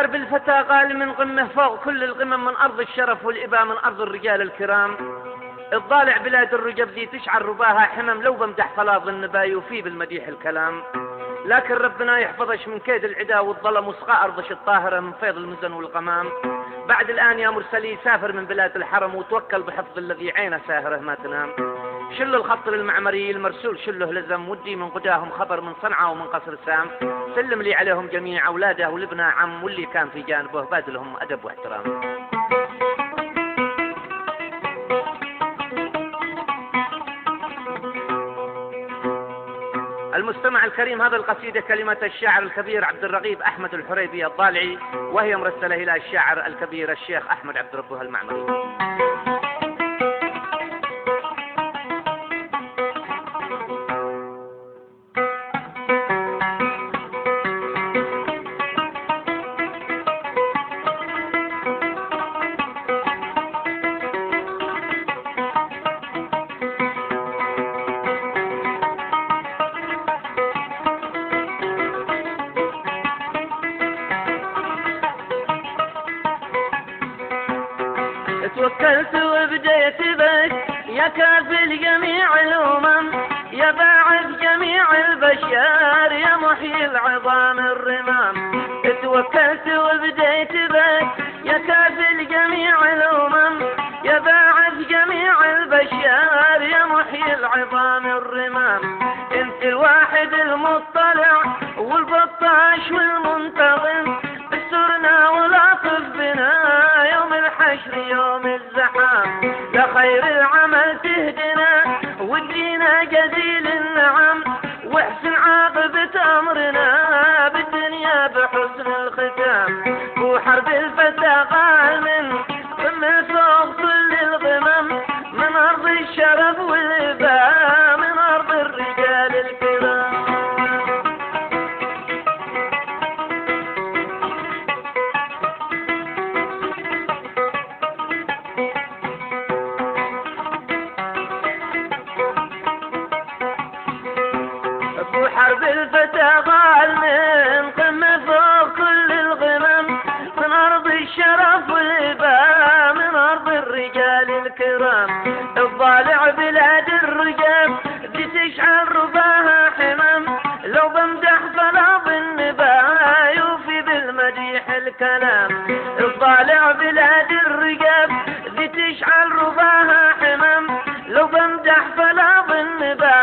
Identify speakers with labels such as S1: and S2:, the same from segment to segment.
S1: حرب الفتى غالي من قمه فوق كل القمم، من أرض الشرف والإباء، من أرض الرجال الكرام. الضالع بلاد الرجب ذي تشعر رباها حمم، لو بمدح فلاظ النبا يوفي بالمديح الكلام. لكن ربنا يحفظش من كيد العدا والظلم، وسقى أرضش الطاهرة من فيض المزن والغمام. بعد الآن يا مرسلي سافر من بلاد الحرم، وتوكل بحفظ الذي عينه ساهره ما تنام. شل الخط للمعمري المرسول شله لزم، ودي من قداهم خبر من صنعاء ومن قصر سام. سلم لي عليهم جميع أولاده ولبنا عم، واللي كان في جانبه بادلهم أدب واحترام. المستمع الكريم، هذا القصيدة كلمة الشاعر الكبير عبد الرغيب أحمد الحريبي الضالعي، وهي مرسلة إلى الشاعر الكبير الشيخ أحمد عبد ربه المعمري. توكلت وبديت بك يا كافل جميع الأمم، يا باعث جميع البشر، يا محيي العظام الرمام. توكلت وبديت بك يا كافل جميع الأمم، يا باعث جميع البشر، يا محيي العظام الرمام. انت الواحد المطلع والبطاش والمنتظم، استرنا ولاطف بنا يوم الحشر يوم الزحام. لخير العمل تهدنا وادينا جزيل النعم، واحسن عاقبة أمرنا بالدنيا بحسن الختام. وحرب الفتى قال من قمة فوق كل القمم، من أرض الشرف والإباء، من أرض الرجال الكرام. حرب الفتى قال من قمة فوق كل القمم، من أرض الشرف والإباء، من أرض الرجال الكرام. الضالع بلاد الرجال دي تشعل رباها حمم، لو بمدح فلاظ النبا يوفي بالمديح الكلام. الضالع بلاد الرجال دي تشعل رباها حمم، لو بمدح فلاظ النبا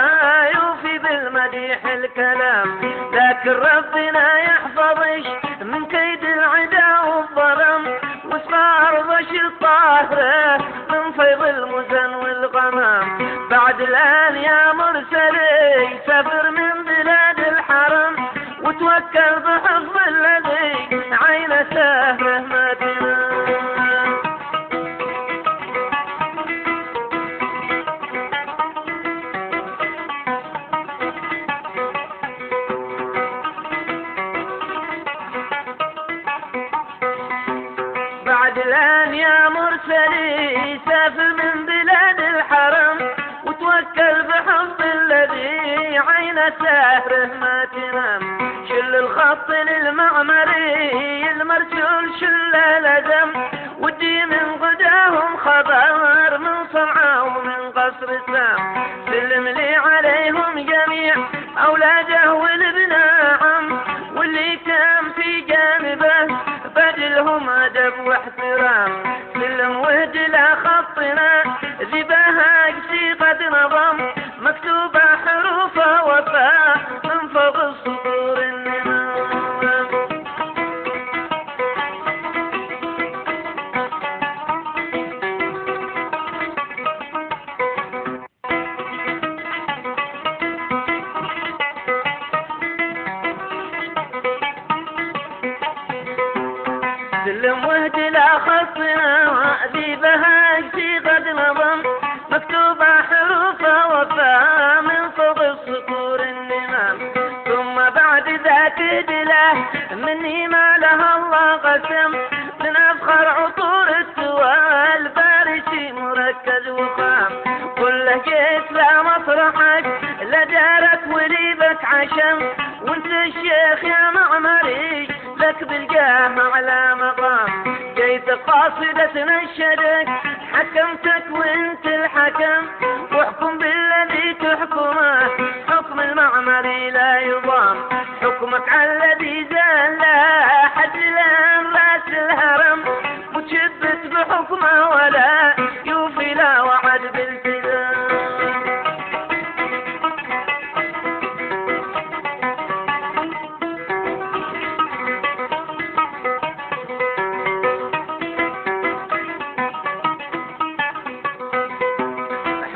S1: يوفي بالمديح الكلام. لكن ربنا يحفظش من كيد العدا والظلم، وسقى أرضش الطاهرة من فيض المزن والغمام. بعد الآن يا مرسلي سافر من بلاد الحرم، وتوكل بحفظ الذي عين سهره ما تنام. بعد الآن يا مرسلي سافر من بلاد الحرم، وتوكل بحفظ الذي عين سهره ما تنام. شل الخط للمعمري المرسول شل لزم، ودي من غداهم خبر من صنعاء ومن قصر سام. سلم لي عليهم جميع أولاده والابناء عم، واللي كان في جانبه بدلهم أدب واحترام. سلم وهد لا خطنا ذي بهاج صيغة نظم، مكتوبة حروفها وفاء من فوق السطور النمام. سلم وهد لا خطنا ذي بهاج صيغة نظم، مكتوبة حروفها وفاء من فوق السطور النمام. ثم بعد ذاك دله مني ما لها الله قسم، من أفخر عطور التوال بارشي مركز وخام. قل له جيت لا مطرحك لا دارك وليبك عشم، وانت الشيخ يا معمري لك تلقاه على مقام. جيت قاصدة نشدك حكمتك وانت الحكم، واحكم بالذي تحكمه حكم المعمري لا يضام. حكمك على الذي زال حد لان راس الهرم، متشبت بحكمه ولا يوفي لا وعد بالتزام.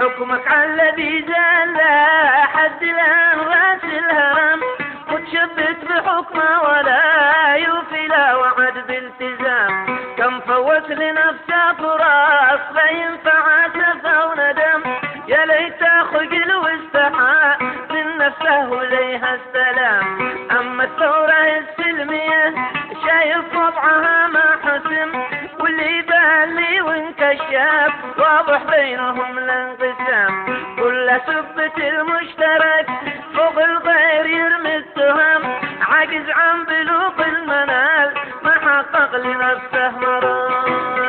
S1: حكمك على الذي زال حد الان راس الهرم، متشبت بحكمه ولا يوفي لا وعد بالتزام. كم فوت لنفسه فرص لا ينفع اسفه وندم، يا ليت خجل واستحى من نفسه وليها السلام. اما الثوره السلميه شايف وضعها ما حسم، واللي بالي وانكشف واضح بينهم الانقسام. كل سبة المشترك فوق الغير يرمي التهم، عاجز عن بلوغ المنال ما حقق لنفسه مرام.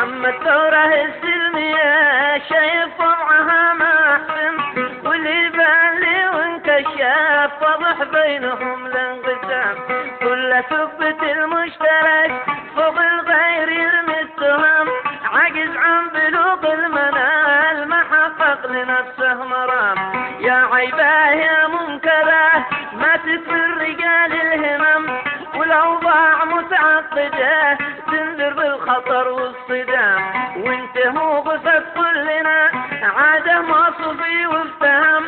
S1: أما الثورة السلمية شايف وضعها ما أحسن، واللي بالي وانكشف واضح بينهم الانقسام. كل ثبة المشترك فوق الغير يرمي التهم، عاجز عن بلوغ المنال ما حقق لنفسه مرام. يا عيباه يا منكره ما تكفي الرجال الهمم، والأوضاع متعقدة تنذر بالخطر والصدام. وانت مو غفت كلنا عاده ما صفي وافتهم،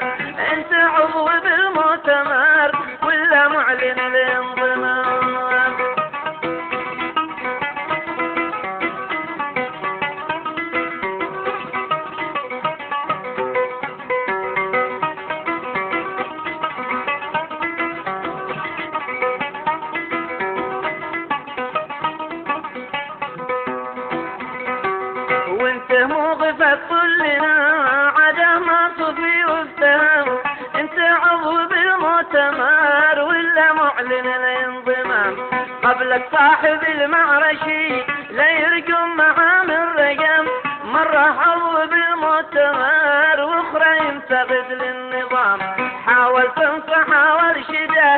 S1: انت عضو بالمؤتمر ولا معلن الانضمام. وانت موقفك كلنا عاده ما صفي وافتهم، انت عضو بالمؤتمر ولا معلن الانضمام. قبلك صاحب المعرشي لا يرقم معاه من رقم، مرة عضو بالمؤتمر واخرى ينتقد للنظام. حاول تنصحه وارشده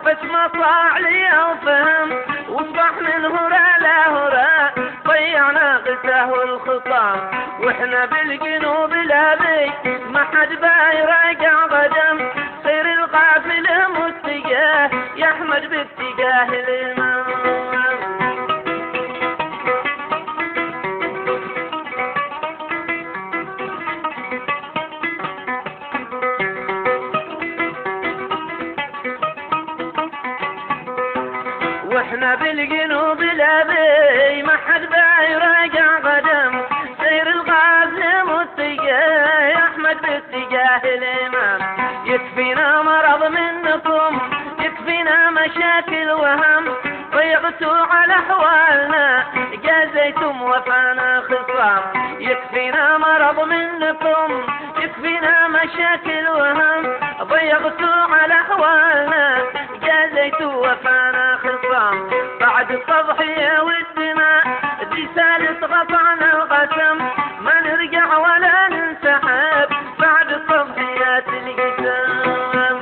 S1: بس ما طاع لي او فهم، واصبح من هراء لهراء ضيعنا قته والخطام. واحنا بالجنوب الابي ما حد بايرقع قدم، صير القافله متجاه يا احمد باتجاه الامام. واحنا بالجنوب الابي ما حد بايرقع قدم، سير الغازل متجاه يا احمد باتجاه الامام. يكفينا مرض منكم يكفينا مشاكل وهم، ضيقتوا على احوالنا جازيتم وفانا خصام. يكفينا مرض منكم يكفينا مشاكل وهم، ضيقتوا على احوالنا جازيتوا وفانا خصام. بعد التضحية والدماء رسالة قطعنا القسم، ما نرجع ولا ننسحب بعد التضحيات القسام.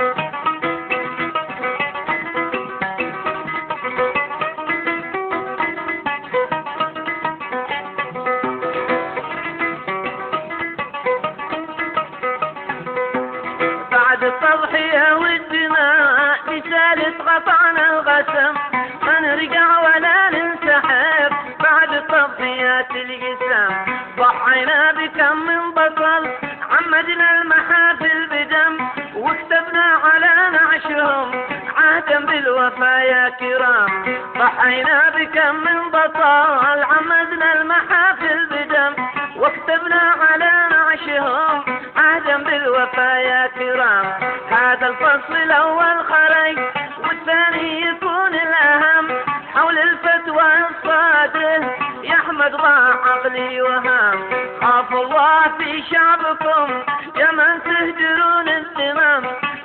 S1: بعد التضحية والدماء رسالة قطعنا القسم، ما نرجع ولا ننسحب بعد التضحيات القسام. ضحينا بكم من بطل عمدنا المحافل بدم، وكتبنا على نعشهم عهدا بالوفا يا كرام. ضحينا بكم من بطل عمدنا المحافل بدم، وكتبنا على نعشهم عهدا بالوفا يا كرام. هذا الفصل الاول خرج والثاني يكون الاهم، حول الفتوى الله عقلي وهام. خاف الله في شعبكم يا من تهجرون الذمام،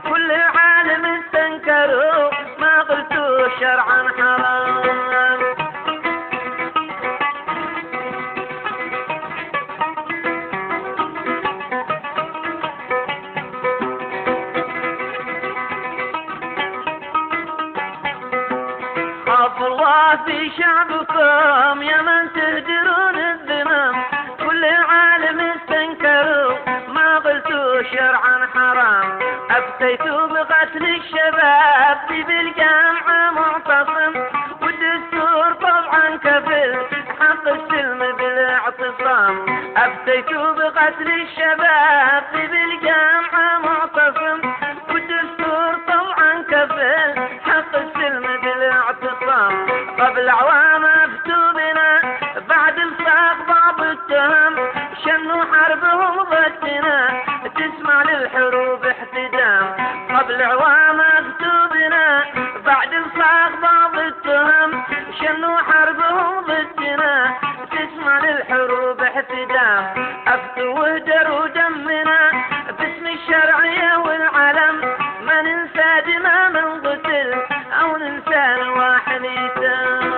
S1: كل عالم استنكروا ما قلتوا شرعا حرام. خاف الله في شعبكم يا من تهجرون الذمام، كل عالم استنكروا ما قلتوا شرعا حرام. أفتيتوا بقتل الشباب في بالجامعة معتصم، والدستور طبعا كفل حق السلم بالاعتصام. أفتيتوا بقتل الشباب في بالجامعة معتصم، والدستور طبعا كفل حق السلم بالاعتصام. قبل أعوام أفتوا بنا بعد الصاق بعض التهم، شنوا حربهم ضدنا تسمع للحروب احتدام. قبل أعوام أفتوا بنا بعد الصاق بعض التهم، شنوا حربهم ضدنا تسمع للحروب احتدام. أفتوا وهدروا دمنا باسم الشرعية والعلم، ما ننسى دماء من قتل أو ننسى نواحي اليتام.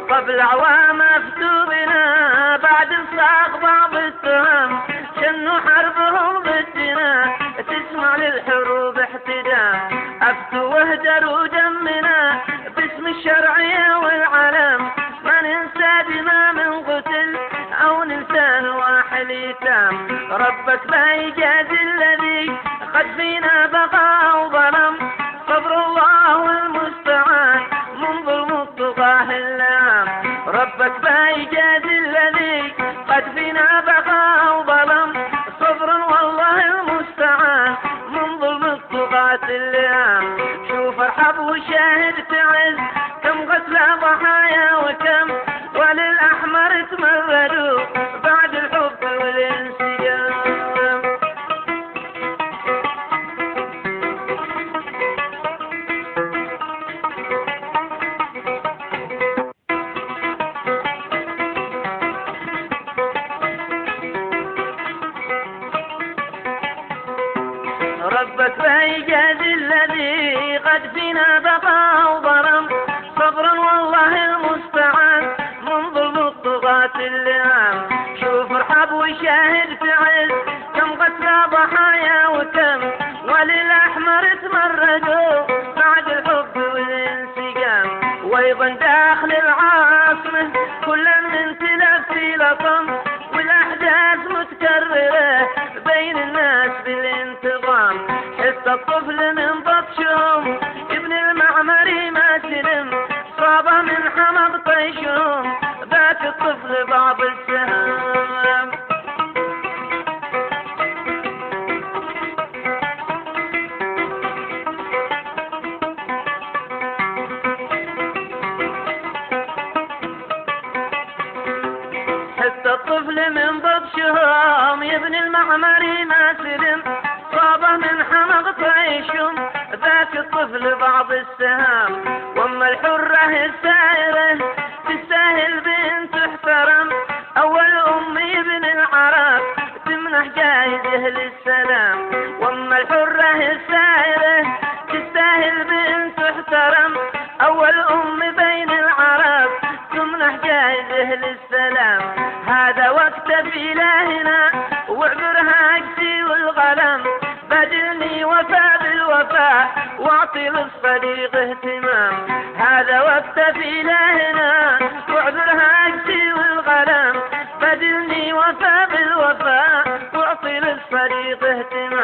S1: قبل أعوام أفتوا بنا بعد الصاق بعض التهم، شنوا حربهم ضدنا تسمع للحروب احتدام. أفتوا وهدروا دمنا باسم الشرعية والعلم، ما ننسى دماء من قتل أو ننسى نواحي اليتام. ربك لا يجازي الذي قد فينا بقى وظلم، صبر الله المستعان من ظلم الطغاة اللام. ربك لا يجازي الذي قد فينا بقى وظلم، صبر والله المستعان من ظلم الطغاة اللام. شوف ارحب وشاهد تعز كم قتلى ضحايا وكم وللأحمر تمردوا بعد الحب والانسجام. ربك لا يجازي الذي قد فينا بقى وضرم، صبرا والله المستعان من ظلم الطغاة اللئام. شوف ارحب وشاهد تعز كم قتلى ضحايا وكم وللأحمر تمردوا بعد الحب والانسجام. وايضا داخل العاصمة كل من تلف في لطم، والاحداث متكررة بين الناس بالانتظام. حس الطفل من بطشهم ابن المعمري ما سلم، صابه من حمض طيشهم ذاك الطفل بعض السهام. حس الطفل من بطشهم ابن المعمري ما سلم، صابه من حمض طيشهم ذاك الطفل بعض السهام. واما الحرة السائرة تستاهل بنت تحترم، اول امي ابن العرب تمنح جايزه للسلام. واما الحرة السائرة تستاهل بنت تحترم، اول ام بين العرب تمنح جايزه للسلام. هذا وقت في الهنا واعذرها اكسي والغلم، بدلني وفاء بالوفاء واعطي للصديق اهتمام. هذا وقت في الهنا واعذرها اكسي والغلم، بدلني وفاء بالوفاء واعطي للصديق اهتمام.